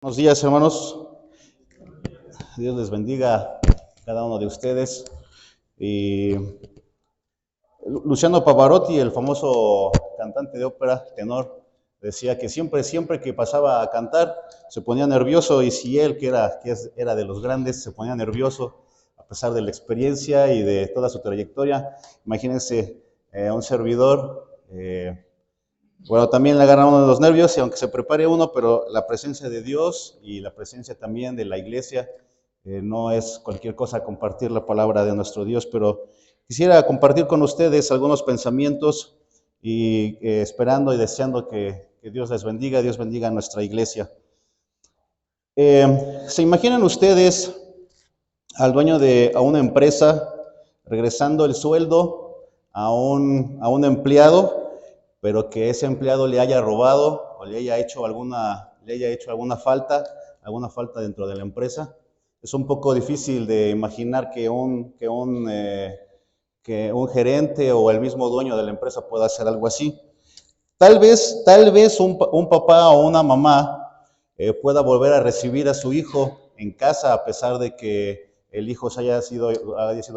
Buenos días, hermanos. Dios les bendiga a cada uno de ustedes. Y Luciano Pavarotti, el famoso cantante de ópera, tenor, decía que siempre que pasaba a cantar se ponía nervioso, y si él, era de los grandes, se ponía nervioso a pesar de la experiencia y de toda su trayectoria, imagínense un servidor. Bueno, también le agarra uno de los nervios, y aunque se prepare uno, pero la presencia de Dios y la presencia también de la iglesia, no es cualquier cosa compartir la palabra de nuestro Dios. Pero quisiera compartir con ustedes algunos pensamientos, y esperando y deseando que Dios les bendiga, Dios bendiga a nuestra iglesia. ¿Se imaginan ustedes al dueño de a una empresa regresando el sueldo a un empleado, pero que ese empleado le haya robado o le haya hecho alguna falta dentro de la empresa? Es un poco difícil de imaginar que un gerente o el mismo dueño de la empresa pueda hacer algo así. Tal vez un papá o una mamá pueda volver a recibir a su hijo en casa, a pesar de que el hijo haya sido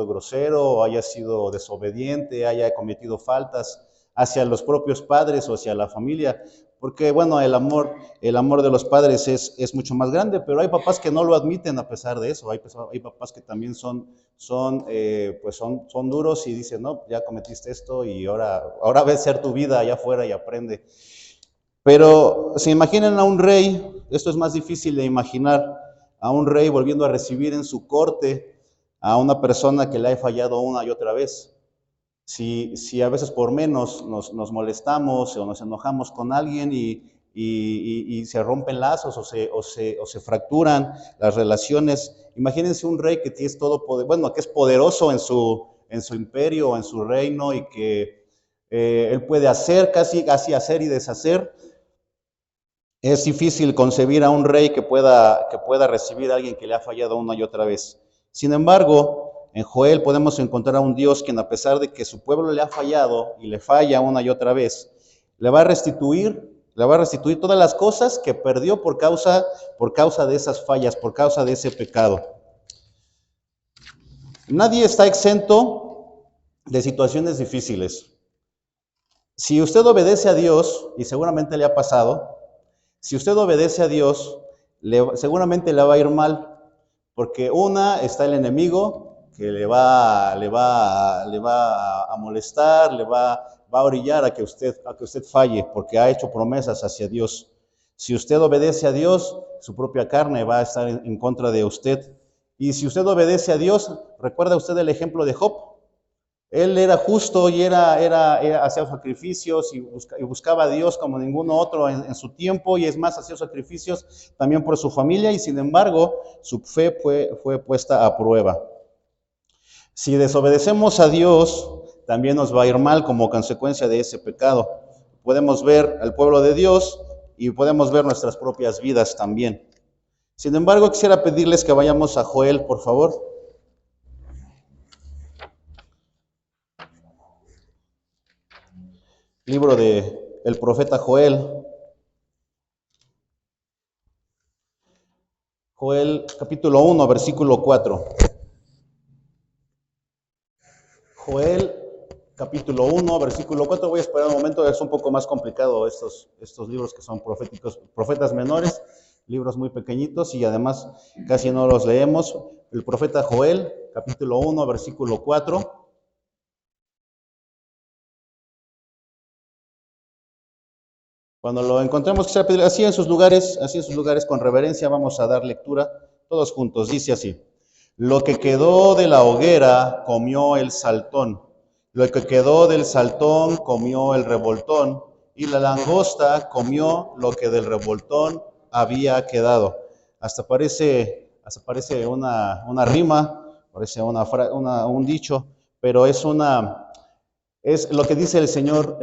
grosero, o haya sido desobediente, haya cometido faltas hacia los propios padres o hacia la familia. Porque bueno, el amor de los padres es mucho más grande, pero hay papás que no lo admiten a pesar de eso. Hay papás que también son duros y dicen: no, ya cometiste esto y ahora ve ser tu vida allá afuera y aprende. Pero se imaginan a un rey. Esto es más difícil de imaginar, a un rey volviendo a recibir en su corte a una persona que le ha fallado una y otra vez. Si a veces por menos nos molestamos o nos enojamos con alguien, y se rompen lazos o se fracturan las relaciones, imagínense un rey que es que es poderoso en su imperio o en su reino, y que él puede casi hacer y deshacer. Es difícil concebir a un rey que pueda recibir a alguien que le ha fallado una y otra vez. Sin embargo, en Joel podemos encontrar a un Dios quien, a pesar de que su pueblo le ha fallado y le falla una y otra vez, le va a restituir todas las cosas que perdió por causa de esas fallas, por causa de ese pecado. Nadie está exento de situaciones difíciles. Si usted obedece a Dios, y seguramente le ha pasado, si usted obedece a Dios, seguramente le va a ir mal, porque está el enemigo que le va a molestar, va a orillar a que usted falle, porque ha hecho promesas hacia Dios. Si usted obedece a Dios, su propia carne va a estar en contra de usted. Y si usted obedece a Dios, ¿recuerda usted el ejemplo de Job? Él era justo y hacía sacrificios, y buscaba a Dios como ninguno otro en su tiempo, y es más, hacía sacrificios también por su familia, y sin embargo su fe fue puesta a prueba. Si desobedecemos a Dios, también nos va a ir mal como consecuencia de ese pecado. Podemos ver al pueblo de Dios y podemos ver nuestras propias vidas también. Sin embargo, quisiera pedirles que vayamos a Joel, por favor. Libro de el profeta Joel. Joel capítulo 1, versículo 4. Joel capítulo 1, versículo 4. Voy a esperar un momento, es un poco más complicado estos libros que son proféticos, profetas menores, libros muy pequeñitos, y además casi no los leemos. El profeta Joel, capítulo 1, versículo 4. Cuando lo encontremos, quisiera pedir, así en sus lugares, con reverencia, vamos a dar lectura todos juntos. Dice así: lo que quedó de la hoguera comió el saltón, lo que quedó del saltón comió el revoltón, y la langosta comió lo que del revoltón había quedado. Hasta parece una rima, parece un dicho, pero es lo que dice el Señor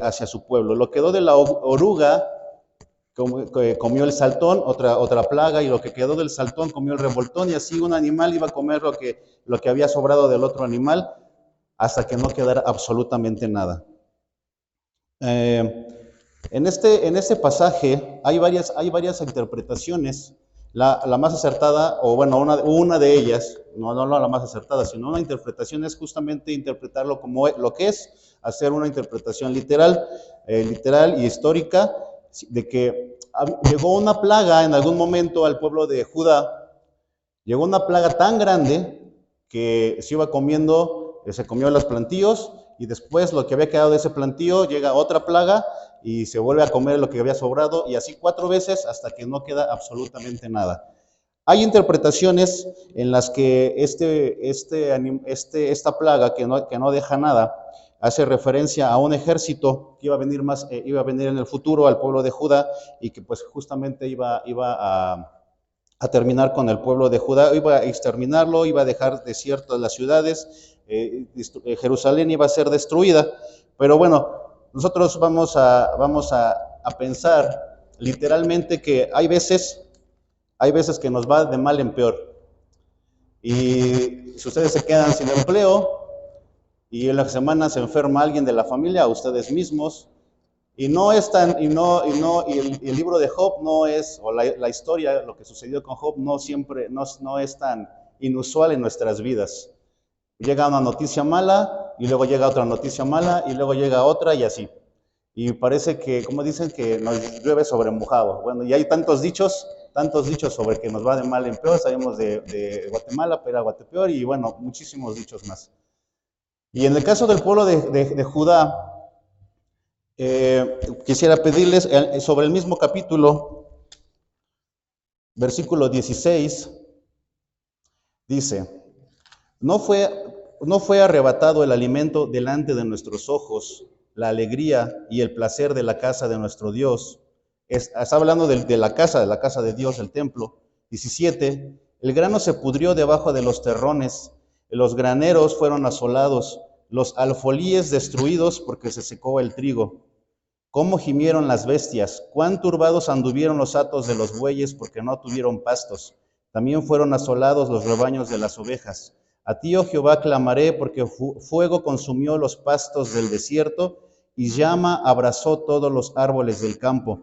hacia su pueblo. Lo que quedó de la oruga comió el saltón, otra plaga, y lo que quedó del saltón comió el revoltón, y así un animal iba a comer lo que había sobrado del otro animal, hasta que no quedara absolutamente nada. En este pasaje hay varias interpretaciones. La más acertada, o bueno, una de ellas, no la más acertada, sino una interpretación es justamente interpretarlo como lo que es, hacer una interpretación literal y histórica, de que llegó una plaga en algún momento al pueblo de Judá. Llegó una plaga tan grande que se iba comiendo, se comió los plantíos, y después lo que había quedado de ese plantío llega otra plaga y se vuelve a comer lo que había sobrado, y así 4 veces hasta que no queda absolutamente nada. Hay interpretaciones en las que esta plaga que no deja nada hace referencia a un ejército que iba a venir en el futuro al pueblo de Judá, y que pues justamente iba a terminar con el pueblo de Judá, iba a exterminarlo, iba a dejar desiertas las ciudades, Jerusalén iba a ser destruida. Pero bueno, nosotros vamos a pensar literalmente que hay veces que nos va de mal en peor. Y si ustedes se quedan sin empleo y en la semana se enferma alguien de la familia, ustedes mismos, y no es tan, y el libro de Job no es, o la historia, lo que sucedió con Job, no es tan inusual en nuestras vidas. Llega una noticia mala, y luego llega otra noticia mala, y luego llega otra, y así. Y parece que, como dicen, que nos llueve sobre mojado. Bueno, y hay tantos dichos sobre que nos va de mal en peor. Sabemos de Guatemala, Pera, Guatepeor, y bueno, muchísimos dichos más. Y en el caso del pueblo de Judá, quisiera pedirles sobre el mismo capítulo, versículo 16, dice: no fue arrebatado el alimento delante de nuestros ojos, la alegría y el placer de la casa de nuestro Dios. Está hablando de la casa de Dios, el templo. 17, el grano se pudrió debajo de los terrones, los graneros fueron asolados, los alfolíes destruidos porque se secó el trigo. Cómo gimieron las bestias, cuán turbados anduvieron los hatos de los bueyes porque no tuvieron pastos. También fueron asolados los rebaños de las ovejas. A ti, oh Jehová, clamaré, porque fuego consumió los pastos del desierto y llama abrazó todos los árboles del campo.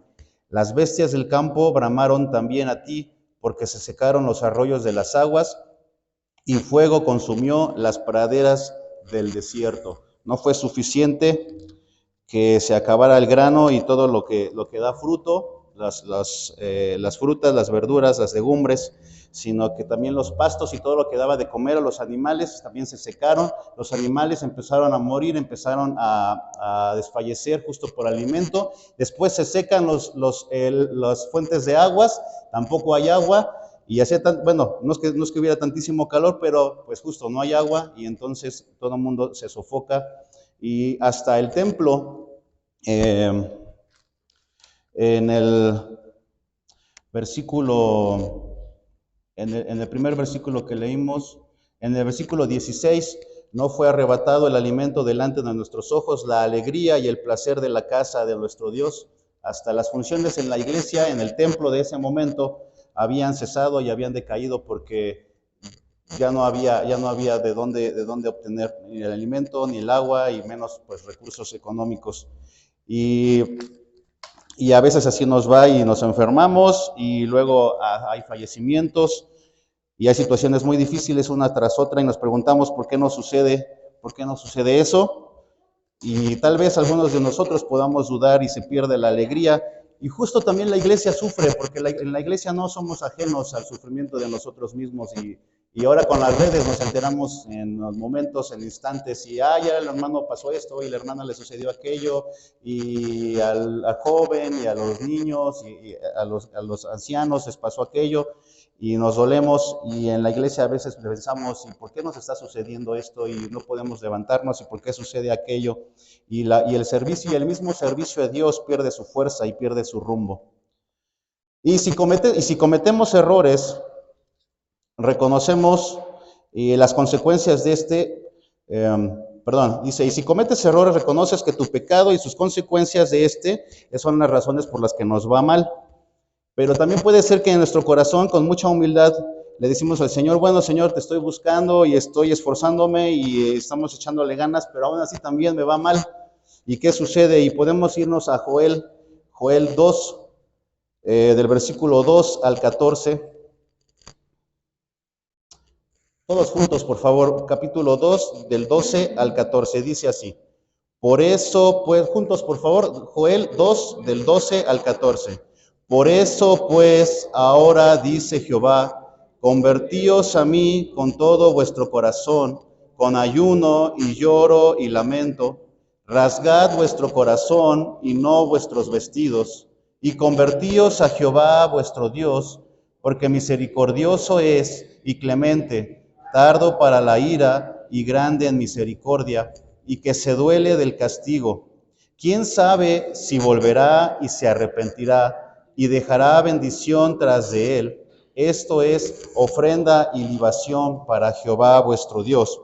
Las bestias del campo bramaron también a ti, porque se secaron los arroyos de las aguas y fuego consumió las praderas del desierto. No fue suficiente que se acabara el grano y todo lo que da fruto, las frutas, las verduras, las legumbres, sino que también los pastos y todo lo que daba de comer a los animales también se secaron. Los animales empezaron a morir, empezaron a desfallecer justo por alimento. Después se secan las fuentes de aguas, tampoco hay agua. Y hacía bueno, no es que hubiera tantísimo calor, pero pues justo no hay agua, y entonces todo el mundo se sofoca. Y hasta el templo, en el versículo, en el primer versículo que leímos, en el versículo 16, no fue arrebatado el alimento delante de nuestros ojos, la alegría y el placer de la casa de nuestro Dios. Hasta las funciones en la iglesia, en el templo de ese momento, habían cesado y habían decaído porque ya no había de dónde obtener ni el alimento, ni el agua, y menos pues recursos económicos. Y a veces así nos va y nos enfermamos, y luego hay fallecimientos, y hay situaciones muy difíciles una tras otra, y nos preguntamos por qué no sucede eso. Y tal vez algunos de nosotros podamos dudar y se pierde la alegría. Y justo también la iglesia sufre, porque en la iglesia no somos ajenos al sufrimiento de nosotros mismos. Y ahora con las redes nos enteramos en los momentos, en instantes, y ya el hermano pasó esto, y la hermana le sucedió aquello, y al joven, y a los niños, y a los ancianos les pasó aquello, y nos dolemos. Y en la iglesia a veces pensamos, ¿y por qué nos está sucediendo esto? Y no podemos levantarnos, ¿y por qué sucede aquello? Y el mismo servicio de Dios pierde su fuerza y pierde su rumbo. Y si cometemos errores, reconocemos las consecuencias de dice: y si cometes errores, reconoces que tu pecado y sus consecuencias de son las razones por las que nos va mal. Pero también puede ser que en nuestro corazón, con mucha humildad, le decimos al Señor: bueno, Señor, te estoy buscando y estoy esforzándome y estamos echándole ganas, pero aún así también me va mal. ¿Y qué sucede? Y podemos irnos a Joel Joel 2, del versículo 2 al 14. Todos juntos, por favor, capítulo 2, del 12 al 14, dice así. Por eso, pues, juntos, por favor, Joel 2, del 12 al 14. Por eso, pues, ahora dice Jehová, convertíos a mí con todo vuestro corazón, con ayuno y lloro y lamento. Rasgad vuestro corazón y no vuestros vestidos, y convertíos a Jehová vuestro Dios, porque misericordioso es y clemente, tardo para la ira y grande en misericordia, y que se duele del castigo. ¿Quién sabe si volverá y se arrepentirá y dejará bendición tras de él? Esto es ofrenda y libación para Jehová vuestro Dios.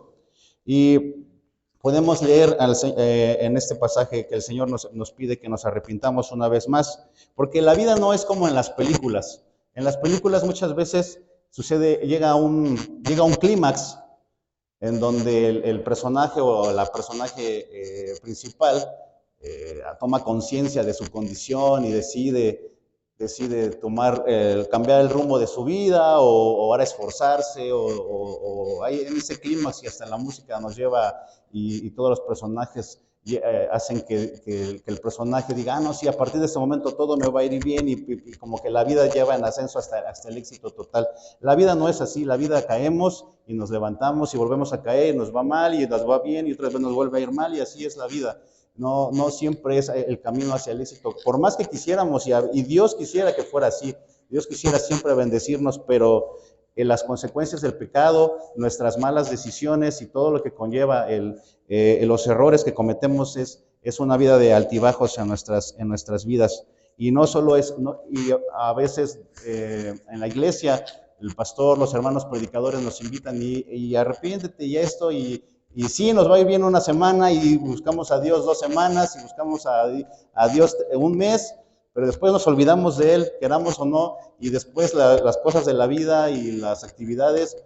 Y podemos leer en este pasaje que el Señor nos pide que nos arrepintamos una vez más, porque la vida no es como en las películas. En las películas muchas veces llega un clímax en donde el personaje o la personaje principal toma conciencia de su condición y decide cambiar el rumbo de su vida o ahora esforzarse o hay en ese clima y hasta la música nos lleva y todos los personajes hacen que el personaje diga, no, sí, a partir de este momento todo me va a ir bien y como que la vida lleva en ascenso hasta el éxito total. La vida no es así, la vida caemos y nos levantamos y volvemos a caer, nos va mal y nos va bien y otra vez nos vuelve a ir mal y así es la vida. No siempre es el camino hacia el éxito. Por más que quisiéramos, y Dios quisiera que fuera así, Dios quisiera siempre bendecirnos, pero las consecuencias del pecado, nuestras malas decisiones y todo lo que conlleva los errores que cometemos es una vida de altibajos en nuestras vidas. Y no solo es, y a veces en la iglesia, el pastor, los hermanos predicadores nos invitan y arrepiéntete y esto y sí, nos va a ir bien una semana y buscamos a Dios 2 semanas y buscamos a Dios un mes, pero después nos olvidamos de Él, queramos o no, y después las cosas de la vida y las actividades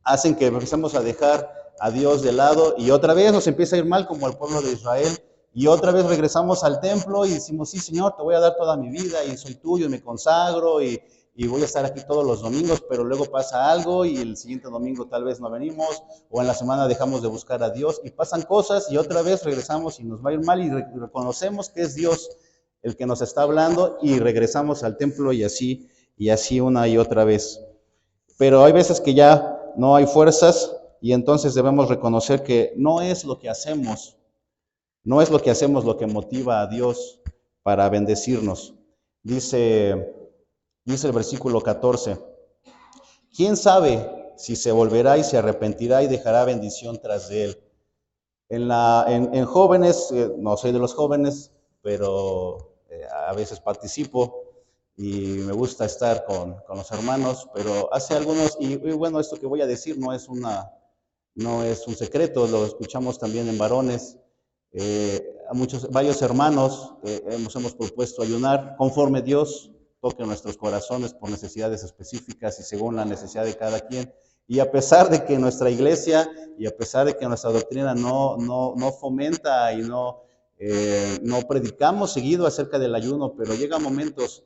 hacen que empecemos a dejar a Dios de lado y otra vez nos empieza a ir mal como al pueblo de Israel y otra vez regresamos al templo y decimos, sí, Señor, te voy a dar toda mi vida y soy tuyo y me consagro y voy a estar aquí todos los domingos, pero luego pasa algo y el siguiente domingo tal vez no venimos, o en la semana dejamos de buscar a Dios y pasan cosas y otra vez regresamos y nos va a ir mal y reconocemos que es Dios el que nos está hablando y regresamos al templo y así una y otra vez. Pero hay veces que ya no hay fuerzas y entonces debemos reconocer que no es lo que hacemos lo que motiva a Dios para bendecirnos. Dice el versículo 14, ¿quién sabe si se volverá y se arrepentirá y dejará bendición tras de él? En jóvenes, no soy de los jóvenes, pero a veces participo y me gusta estar con los hermanos, pero hace algunos, y bueno, esto que voy a decir no es un secreto, lo escuchamos también en varones. Varios hermanos hemos propuesto ayunar conforme Dios toque nuestros corazones por necesidades específicas y según la necesidad de cada quien. Y a pesar de que nuestra iglesia y a pesar de que nuestra doctrina no fomenta y no predicamos seguido acerca del ayuno, pero llegan momentos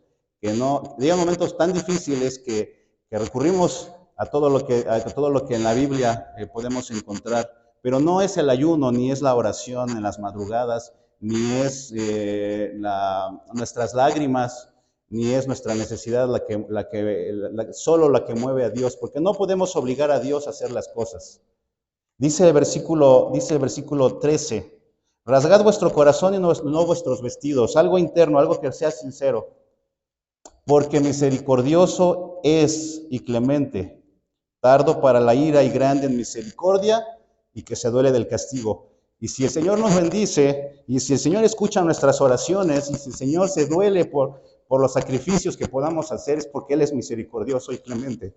tan difíciles que recurrimos a todo lo que en la Biblia podemos encontrar. Pero no es el ayuno, ni es la oración en las madrugadas, ni es nuestras lágrimas, ni es nuestra necesidad solo la que mueve a Dios, porque no podemos obligar a Dios a hacer las cosas. Dice el versículo 13, rasgad vuestro corazón y no vuestros vestidos, algo interno, algo que sea sincero, porque misericordioso es y clemente, tardo para la ira y grande en misericordia, y que se duele del castigo. Y si el Señor nos bendice, y si el Señor escucha nuestras oraciones, y si el Señor se duele por los sacrificios que podamos hacer, es porque Él es misericordioso y clemente.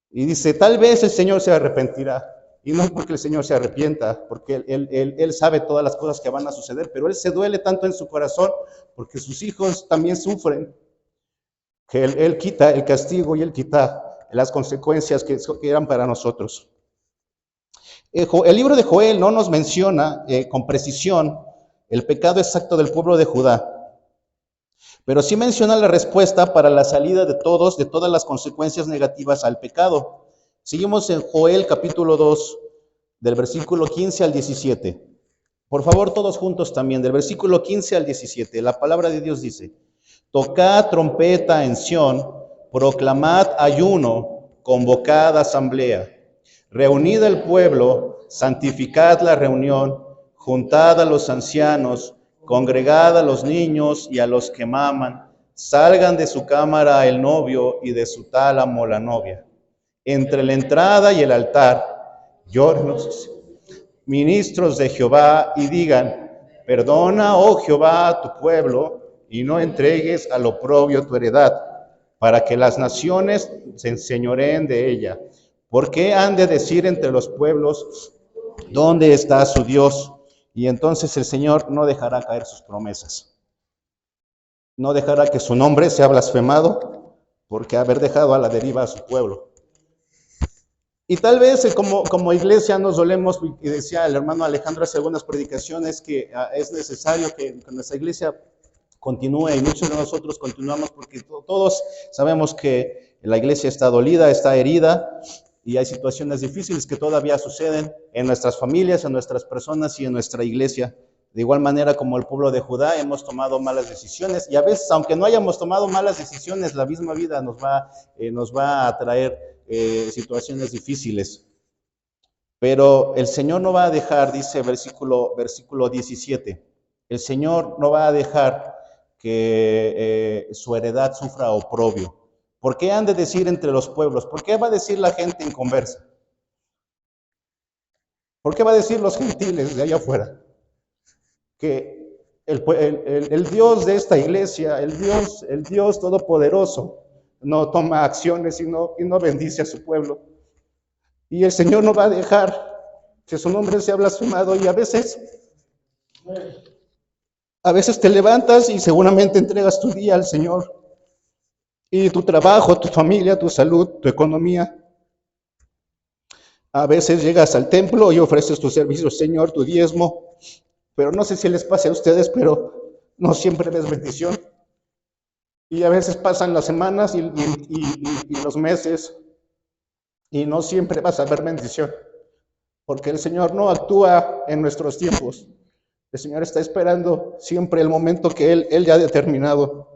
Y dice, tal vez el Señor se arrepentirá, y no porque el Señor se arrepienta, porque Él sabe todas las cosas que van a suceder, pero Él se duele tanto en su corazón, porque sus hijos también sufren, que Él quita el castigo y Él quita las consecuencias que eran para nosotros. El libro de Joel no nos menciona con precisión el pecado exacto del pueblo de Judá. Pero sí menciona la respuesta para la salida de todas las consecuencias negativas al pecado. Seguimos en Joel capítulo 2, del versículo 15 al 17. Por favor, todos juntos también, del versículo 15 al 17. La palabra de Dios dice: Tocad trompeta en Sión, proclamad ayuno, convocad asamblea. Reunid el pueblo, santificad la reunión, juntad a los ancianos, congregad a los niños y a los que maman. Salgan de su cámara el novio y de su tálamo la novia. Entre la entrada y el altar, lloren los ministros de Jehová y digan: perdona, oh Jehová, a tu pueblo, y no entregues al oprobio tu heredad, para que las naciones se enseñoreen de ella. ¿Por qué han de decir entre los pueblos: ¿dónde está su Dios? Y entonces el Señor no dejará caer sus promesas. No dejará que su nombre sea blasfemado, porque haber dejado a la deriva a su pueblo. Y tal vez como iglesia nos dolemos, y decía el hermano Alejandro hace algunas predicaciones, que es necesario que nuestra iglesia continúe, y muchos de nosotros continuamos porque todos sabemos que la iglesia está dolida, está herida, y hay situaciones difíciles que todavía suceden en nuestras familias, en nuestras personas y en nuestra iglesia. De igual manera como el pueblo de Judá hemos tomado malas decisiones, y a veces, aunque no hayamos tomado malas decisiones, la misma vida nos va a traer situaciones difíciles. Pero el Señor no va a dejar, dice versículo 17, el Señor no va a dejar que su heredad sufra oprobio. ¿Por qué han de decir entre los pueblos? ¿Por qué va a decir la gente inconversa? ¿Por qué va a decir los gentiles de allá afuera que el Dios de esta iglesia, el Dios todopoderoso, no toma acciones y no bendice a su pueblo? Y el Señor no va a dejar que su nombre sea blasfemado. Y a veces te levantas y seguramente entregas tu día al Señor, y tu trabajo, tu familia, tu salud, tu economía. A veces llegas al templo y ofreces tu servicio, Señor, tu diezmo, pero no sé si les pase a ustedes, pero no siempre ves bendición. Y a veces pasan las semanas y los meses, y no siempre vas a ver bendición, porque el Señor no actúa en nuestros tiempos. El Señor está esperando siempre el momento que Él ya ha determinado.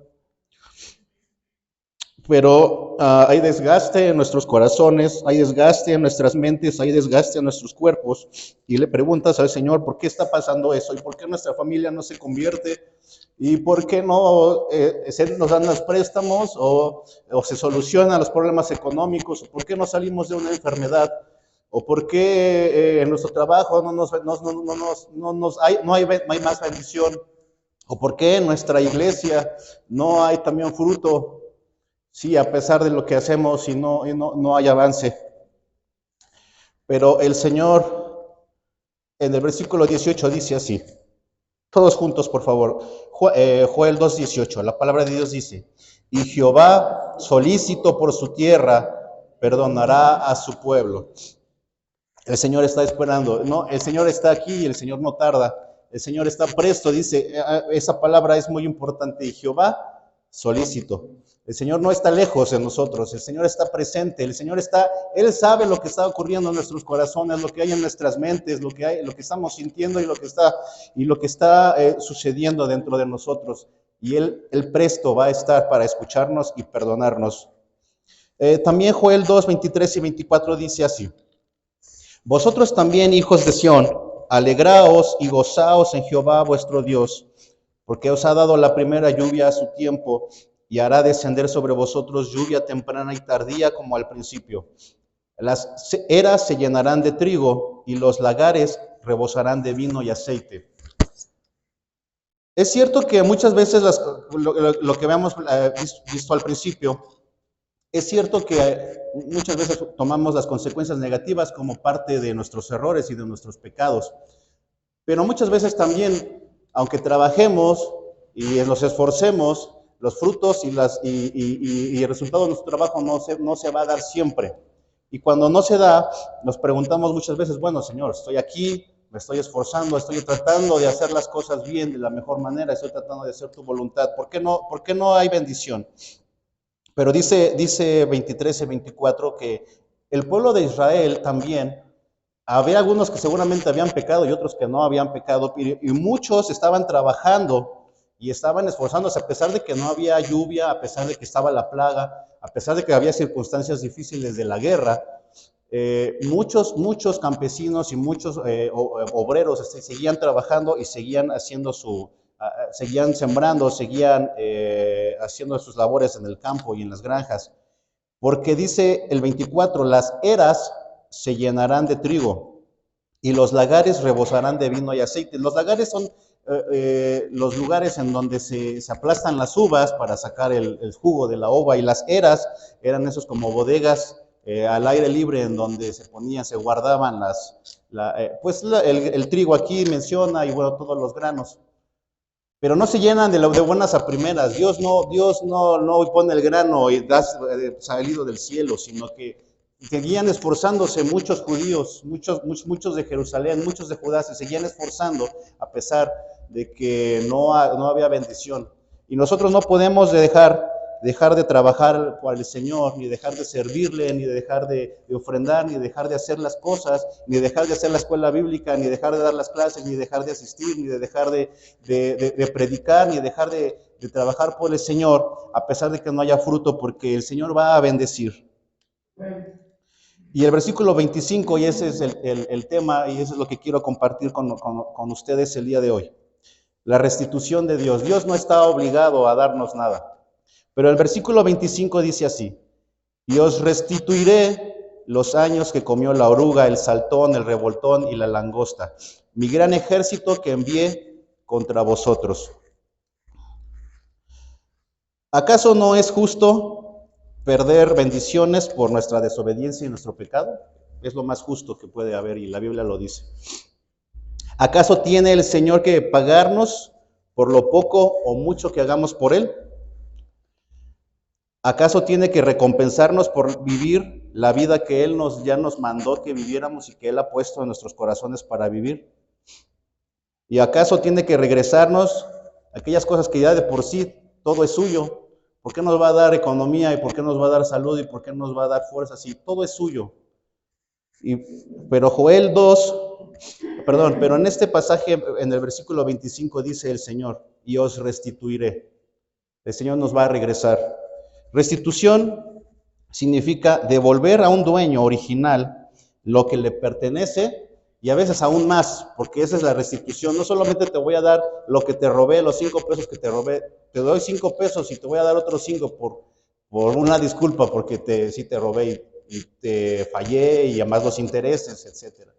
Pero hay desgaste en nuestros corazones, hay desgaste en nuestras mentes, hay desgaste en nuestros cuerpos, y le preguntas al Señor: ¿por qué está pasando eso? ¿Y por qué nuestra familia no se convierte? ¿Y por qué no se nos dan los préstamos o se solucionan los problemas económicos? ¿O por qué no salimos de una enfermedad? ¿O por qué en nuestro trabajo no hay más bendición? ¿O por qué en nuestra iglesia no hay también fruto? Sí, a pesar de lo que hacemos y no hay avance. Pero el Señor en el versículo 18 dice así. Todos juntos, por favor. Joel 2:18, la palabra de Dios dice: y Jehová, solícito por su tierra, perdonará a su pueblo. El Señor está esperando, ¿no? El Señor está aquí y el Señor no tarda. El Señor está presto, dice, esa palabra es muy importante. Y Jehová, solícito. El Señor no está lejos de nosotros, el Señor está presente, Él sabe lo que está ocurriendo en nuestros corazones, lo que hay en nuestras mentes, lo que estamos sintiendo y lo que está sucediendo dentro de nosotros. Y Él presto va a estar para escucharnos y perdonarnos. También Joel 2, 23 y 24 dice así: vosotros también, hijos de Sión, alegraos y gozaos en Jehová vuestro Dios, porque os ha dado la primera lluvia a su tiempo, y hará descender sobre vosotros lluvia temprana y tardía como al principio. Las eras se llenarán de trigo y los lagares rebosarán de vino y aceite. Es cierto que muchas veces lo que habíamos visto al principio, es cierto que muchas veces tomamos las consecuencias negativas como parte de nuestros errores y de nuestros pecados, pero muchas veces también, aunque trabajemos y nos esforcemos, los frutos y el resultado de nuestro trabajo no se va a dar siempre. Y cuando no se da, nos preguntamos muchas veces: bueno, Señor, estoy aquí, me estoy esforzando, estoy tratando de hacer las cosas bien, de la mejor manera, estoy tratando de hacer tu voluntad. Por qué no hay bendición? Pero dice 23 y 24 que el pueblo de Israel también, había algunos que seguramente habían pecado y otros que no habían pecado, y muchos estaban trabajando y estaban esforzándose a pesar de que no había lluvia, a pesar de que estaba la plaga, a pesar de que había circunstancias difíciles de la guerra. Muchos campesinos y muchos obreros seguían trabajando y seguían haciendo seguían sembrando, seguían haciendo sus labores en el campo y en las granjas. Porque dice el 24, las eras se llenarán de trigo y los lagares rebosarán de vino y aceite. Los lagares son los lugares en donde se aplastan las uvas para sacar el jugo de la uva, y las eras eran esos como bodegas al aire libre en donde se guardaban el trigo aquí menciona, y bueno, todos los granos. Pero no se llenan de buenas a primeras. Dios no pone el grano y da salido del cielo, sino que seguían esforzándose muchos judíos, muchos de Jerusalén, muchos de Judá, se seguían esforzando a pesar de que no había bendición. Y nosotros no podemos dejar de trabajar para el Señor, ni dejar de servirle, ni de dejar de ofrendar, ni dejar de hacer las cosas, ni dejar de hacer la escuela bíblica, ni dejar de dar las clases, ni dejar de asistir, ni de dejar de predicar, ni dejar de trabajar por el Señor, a pesar de que no haya fruto, porque el Señor va a bendecir. Y el versículo 25, y ese es el tema, y eso es lo que quiero compartir con ustedes el día de hoy. La restitución de Dios. Dios no está obligado a darnos nada. Pero el versículo 25 dice así: y os restituiré los años que comió la oruga, el saltón, el revoltón y la langosta, mi gran ejército que envié contra vosotros. ¿Acaso no es justo perder bendiciones por nuestra desobediencia y nuestro pecado? Es lo más justo que puede haber, y la Biblia lo dice. ¿Acaso tiene el Señor que pagarnos por lo poco o mucho que hagamos por Él? ¿Acaso tiene que recompensarnos por vivir la vida que Él ya nos mandó que viviéramos y que Él ha puesto en nuestros corazones para vivir? ¿Y acaso tiene que regresarnos aquellas cosas que ya de por sí todo es suyo? ¿Por qué nos va a dar economía, y por qué nos va a dar salud, y por qué nos va a dar fuerza si todo es suyo? Pero en este pasaje, en el versículo 25, dice el Señor: y os restituiré. El Señor nos va a regresar. Restitución significa devolver a un dueño original lo que le pertenece, y a veces aún más, porque esa es la restitución. No solamente te voy a dar lo que te robé, los 5 pesos que te robé, te doy 5 pesos y te voy a dar otros 5 por una disculpa, porque sí te robé y te fallé, y además los intereses, etcétera.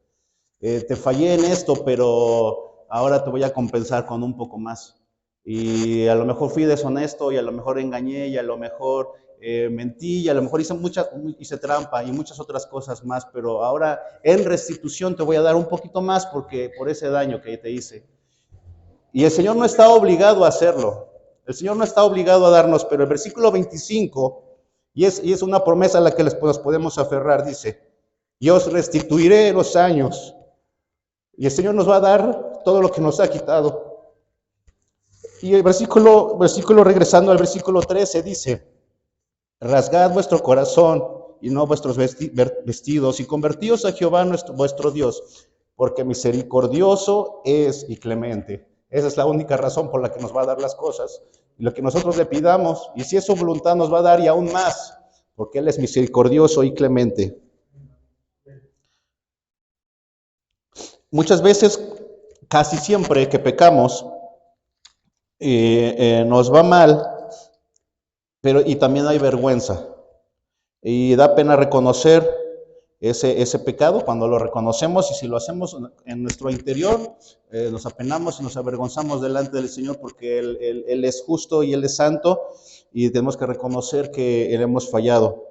Te fallé en esto, pero ahora te voy a compensar con un poco más. Y a lo mejor fui deshonesto, y a lo mejor engañé, y a lo mejor mentí, y a lo mejor hice trampa y muchas otras cosas más, pero ahora en restitución te voy a dar un poquito más por ese daño que te hice. Y el Señor no está obligado a hacerlo. El Señor no está obligado a darnos, pero el versículo 25, y es una promesa a la que nos podemos aferrar, dice: y os restituiré los años. Y el Señor nos va a dar todo lo que nos ha quitado. Y el versículo regresando al versículo 13 dice: rasgad vuestro corazón y no vuestros vestidos, y convertíos a Jehová vuestro Dios, porque misericordioso es y clemente. Esa es la única razón por la que nos va a dar las cosas, y lo que nosotros le pidamos, y si es su voluntad nos va a dar, y aún más, porque Él es misericordioso y clemente. Muchas veces, casi siempre que pecamos, nos va mal, y también hay vergüenza, y da pena reconocer ese pecado. Cuando lo reconocemos, y si lo hacemos en nuestro interior, nos apenamos y nos avergonzamos delante del Señor, porque Él es justo y Él es santo, y tenemos que reconocer que hemos fallado.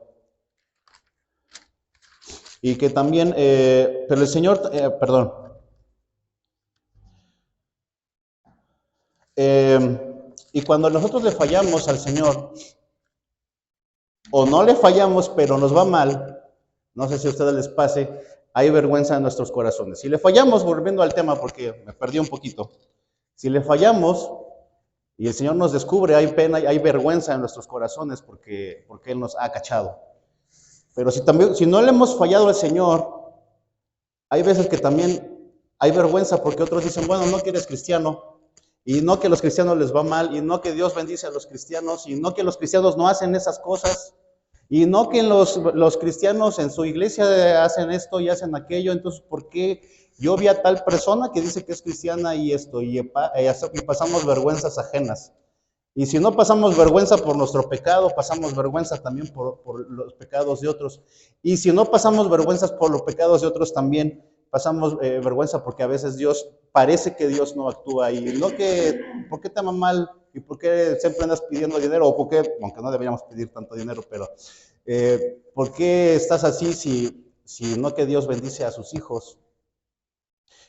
Y que también, pero el Señor, y cuando nosotros le fallamos al Señor, o no le fallamos, pero nos va mal, no sé si a ustedes les pase, hay vergüenza en nuestros corazones. Si le fallamos, volviendo al tema porque me perdí un poquito, si le fallamos y el Señor nos descubre, hay pena, hay vergüenza en nuestros corazones porque Él nos ha cachado. Pero si no le hemos fallado al Señor, hay veces que también hay vergüenza porque otros dicen, bueno, no que eres cristiano, y no que a los cristianos les va mal, y no que Dios bendice a los cristianos, y no que los cristianos no hacen esas cosas, y no que los cristianos en su iglesia hacen esto y hacen aquello. Entonces, ¿por qué yo vi a tal persona que dice que es cristiana y esto, y pasamos vergüenzas ajenas? Y si no pasamos vergüenza por nuestro pecado, pasamos vergüenza también por los pecados de otros. Y si no pasamos vergüenzas por los pecados de otros, también pasamos vergüenza porque a veces parece que Dios no actúa. Y no que, ¿por qué te ama mal? ¿Y por qué siempre andas pidiendo dinero? O por qué, aunque no deberíamos pedir tanto dinero, pero ¿por qué estás así si no que Dios bendice a sus hijos?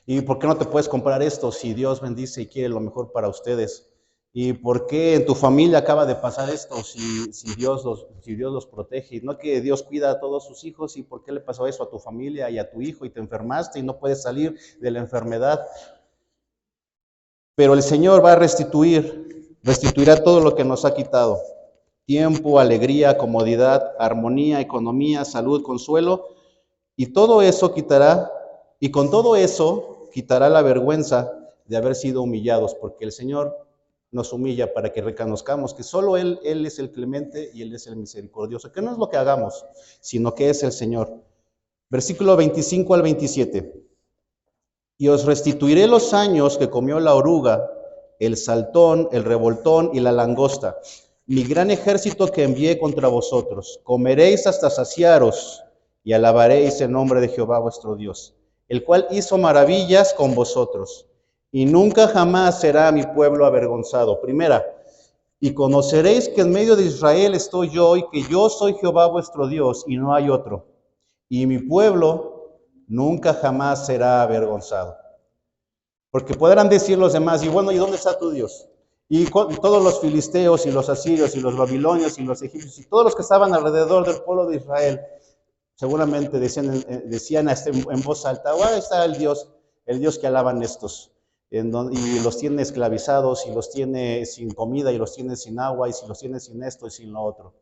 ¿Y por qué no te puedes comprar esto si Dios bendice y quiere lo mejor para ustedes? ¿Y por qué en tu familia acaba de pasar esto si Dios los protege? No que Dios cuida a todos sus hijos, ¿y por qué le pasó eso a tu familia y a tu hijo y te enfermaste y no puedes salir de la enfermedad? Pero el Señor va a restituirá todo lo que nos ha quitado. Tiempo, alegría, comodidad, armonía, economía, salud, consuelo, y todo eso quitará, y con todo eso quitará la vergüenza de haber sido humillados, porque el Señor nos humilla para que reconozcamos que solo Él es el clemente y Él es el misericordioso, que no es lo que hagamos, sino que es el Señor. Versículo 25 al 27. Y os restituiré los años que comió la oruga, el saltón, el revoltón y la langosta, mi gran ejército que envié contra vosotros. Comeréis hasta saciaros y alabaréis el nombre de Jehová vuestro Dios, el cual hizo maravillas con vosotros. Y nunca jamás será mi pueblo avergonzado. Primera, y conoceréis que en medio de Israel estoy yo y que yo soy Jehová vuestro Dios y no hay otro. Y mi pueblo nunca jamás será avergonzado. Porque podrán decir los demás, y bueno, ¿y dónde está tu Dios? Y todos los filisteos y los asirios y los babilonios y los egipcios y todos los que estaban alrededor del pueblo de Israel, seguramente decían en voz alta, ahí está el Dios que alaban estos. Y los tiene esclavizados, y los tiene sin comida, y los tiene sin agua, y si los tiene sin esto y sin lo otro.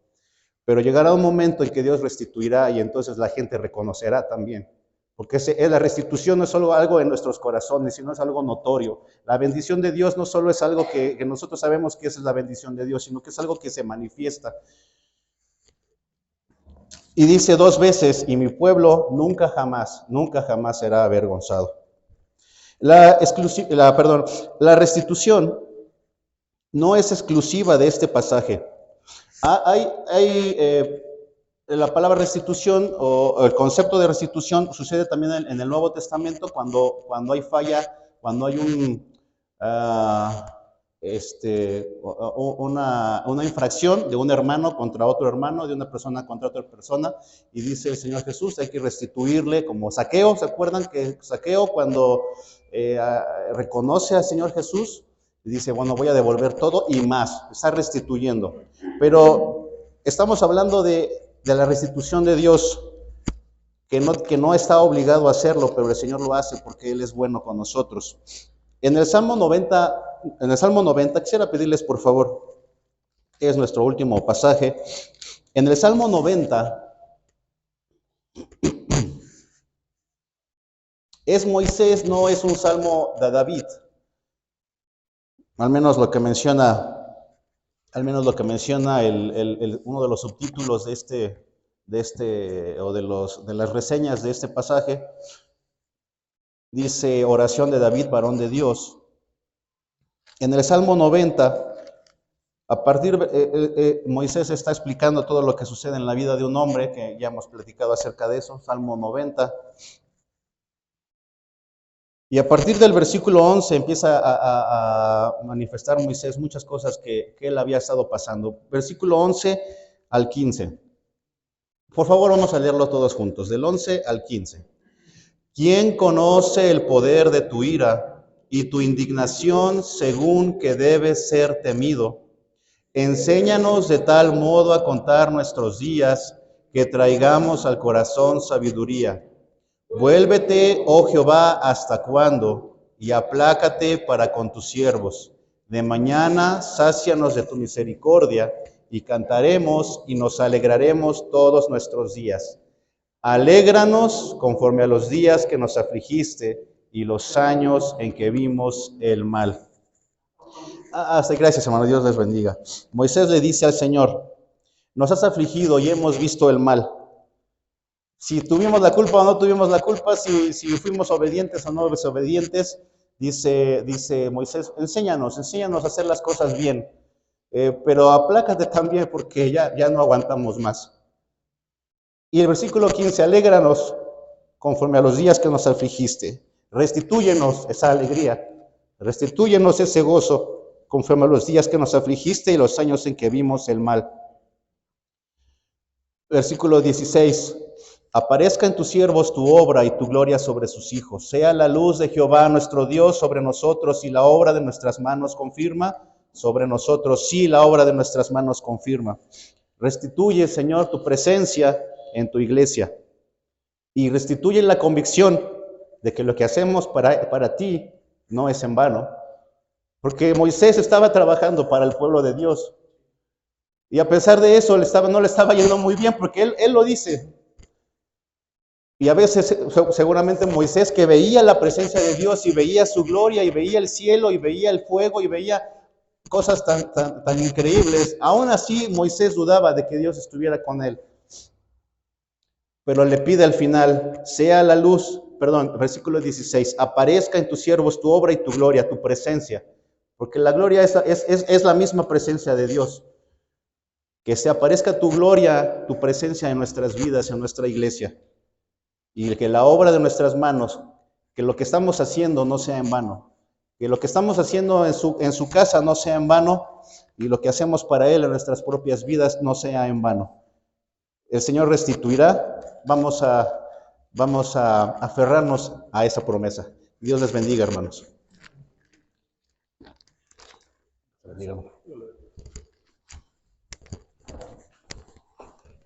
Pero llegará un momento en que Dios restituirá, y entonces la gente reconocerá también. Porque la restitución no es solo algo en nuestros corazones, sino es algo notorio. La bendición de Dios no solo es algo que nosotros sabemos que esa es la bendición de Dios, sino que es algo que se manifiesta. Y dice 2 veces, y mi pueblo nunca jamás será avergonzado. La restitución no es exclusiva de este pasaje. La palabra restitución o el concepto de restitución sucede también en el Nuevo Testamento cuando hay falla, cuando hay una infracción de un hermano contra otro hermano, de una persona contra otra persona, y dice el Señor Jesús, hay que restituirle, como Zaqueo. ¿Se acuerdan que Zaqueo cuando reconoce al Señor Jesús y dice, bueno, voy a devolver todo y más? Está restituyendo. Pero estamos hablando de la restitución de Dios, que no está obligado a hacerlo, pero el Señor lo hace porque Él es bueno con nosotros. En el Salmo 90, quisiera pedirles por favor, es nuestro último pasaje. En el Salmo 90, es Moisés, no es un salmo de David. Al menos lo que menciona uno de los subtítulos de las reseñas de este pasaje, dice oración de David, varón de Dios. En el Salmo 90, Moisés está explicando todo lo que sucede en la vida de un hombre, que ya hemos platicado acerca de eso, Salmo 90. Y a partir del versículo 11 empieza a manifestar Moisés muchas cosas que él había estado pasando. Versículo 11 al 15. Por favor, vamos a leerlo todos juntos, del 11 al 15. ¿Quién conoce el poder de tu ira y tu indignación según que debe ser temido? Enséñanos de tal modo a contar nuestros días que traigamos al corazón sabiduría. Vuélvete, oh Jehová, ¿hasta cuándo? Y aplácate para con tus siervos. De mañana sácianos de tu misericordia, y cantaremos y nos alegraremos todos nuestros días. Alégranos conforme a los días que nos afligiste y los años en que vimos el mal. Gracias, hermano, Dios les bendiga. Moisés le dice al Señor, nos has afligido y hemos visto el mal. Si tuvimos la culpa o no tuvimos la culpa, si fuimos obedientes o no desobedientes, dice Moisés, enséñanos a hacer las cosas bien, pero aplácate también porque ya no aguantamos más. Y el versículo 15, alégranos conforme a los días que nos afligiste, restitúyenos esa alegría, restitúyenos ese gozo conforme a los días que nos afligiste y los años en que vimos el mal. Versículo 16, aparezca en tus siervos tu obra y tu gloria sobre sus hijos. Sea la luz de Jehová nuestro Dios sobre nosotros y la obra de nuestras manos confirma sobre nosotros. Sí, la obra de nuestras manos confirma. Restituye, Señor, tu presencia en tu iglesia y restituye la convicción de que lo que hacemos para ti no es en vano. Porque Moisés estaba trabajando para el pueblo de Dios. Y a pesar de eso, no le estaba yendo muy bien, porque él lo dice. Y a veces, seguramente Moisés, que veía la presencia de Dios y veía su gloria y veía el cielo y veía el fuego y veía cosas tan increíbles, aún así Moisés dudaba de que Dios estuviera con él. Pero le pide al final, sea la luz, versículo 16, aparezca en tus siervos tu obra y tu gloria, tu presencia. Porque la gloria es la misma presencia de Dios. Que se aparezca tu gloria, tu presencia en nuestras vidas, en nuestra iglesia. Y que la obra de nuestras manos, que lo que estamos haciendo no sea en vano. Que lo que estamos haciendo en su casa no sea en vano. Y lo que hacemos para Él en nuestras propias vidas no sea en vano. El Señor restituirá. Vamos a aferrarnos a esa promesa. Dios les bendiga, hermanos. Bendiga.